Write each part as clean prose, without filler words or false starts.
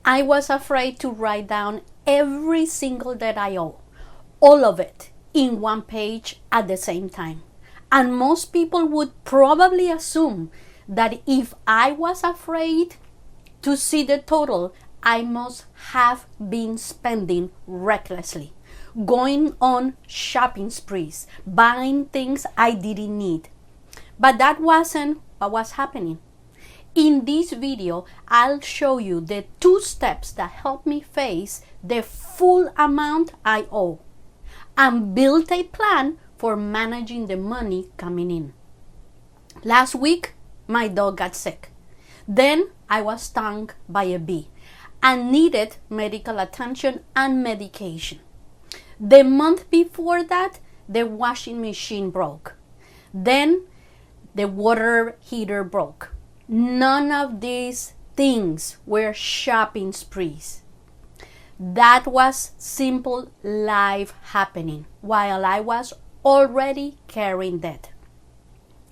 I was afraid to write down every single debt I owe, all of it, in one page at the same time. And most people would probably assume that if I was afraid to see the total, I must have been spending recklessly, going on shopping sprees, buying things I didn't need. But that wasn't what was happening. In this video, I'll show you the 2 steps that help me face the full amount I owe and build a plan for managing the money coming in. Last week, my dog got sick. Then I was stung by a bee and needed medical attention and medication. The month before that, the washing machine broke. Then the water heater broke. None of these things were shopping sprees. That was simple life happening while I was already carrying debt.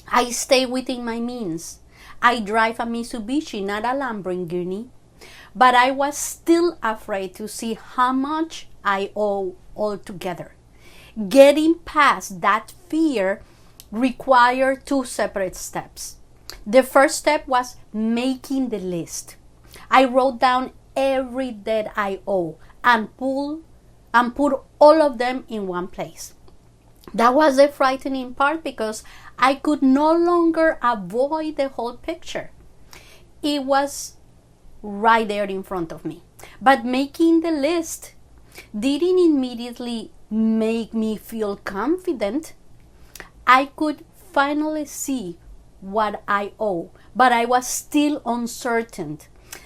I stay within my means. I drive a Mitsubishi, not a Lamborghini, but I was still afraid to see how much I owe altogether. Getting past that fear required 2 separate steps. The first step was making the list. I wrote down every debt I owe and put all of them in one place. That was the frightening part because I could no longer avoid the whole picture. It was right there in front of me. But making the list didn't immediately make me feel confident. I could finally see what I owe, but I was still uncertain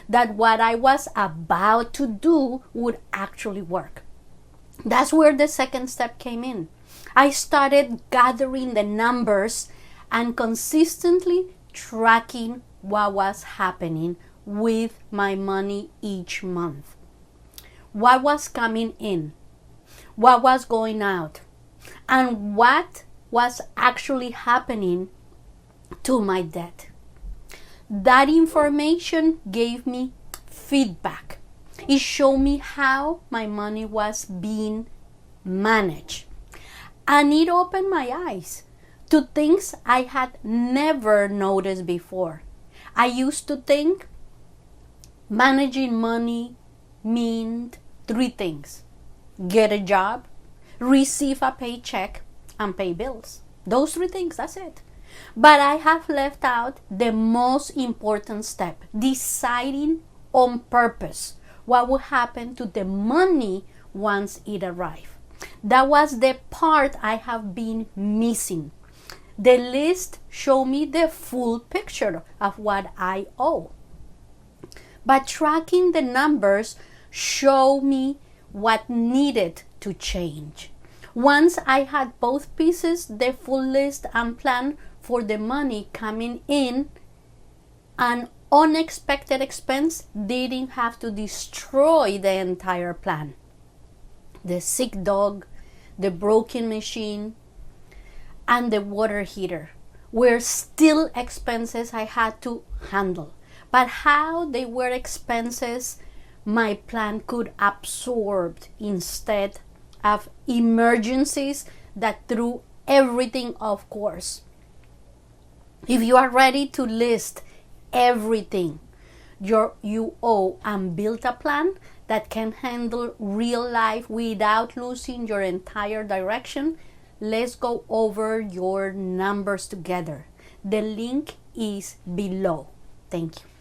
that what I was about to do would actually work. That's where the second step came in. I started gathering the numbers and consistently tracking what was happening with my money each month. What was coming in, what was going out, and what was actually happening to my debt. That information gave me feedback. It showed me how my money was being managed. And it opened my eyes to things I had never noticed before. I used to think managing money meant 3 things: get a job, receive a paycheck, and pay bills. Those 3 things, that's it. But I have left out the most important step: deciding on purpose what would happen to the money once it arrived. That was the part I have been missing. The list showed me the full picture of what I owe. But tracking the numbers showed me what needed to change. Once I had both pieces, the full list and plan for the money coming in, an unexpected expense didn't have to destroy the entire plan. The sick dog, the broken machine, and the water heater were still expenses I had to handle. But how they were expenses my plan could absorb instead of emergencies that threw everything off course. If you are ready to list everything you owe and build a plan that can handle real life without losing your entire direction, let's go over your numbers together. The link is below. Thank you.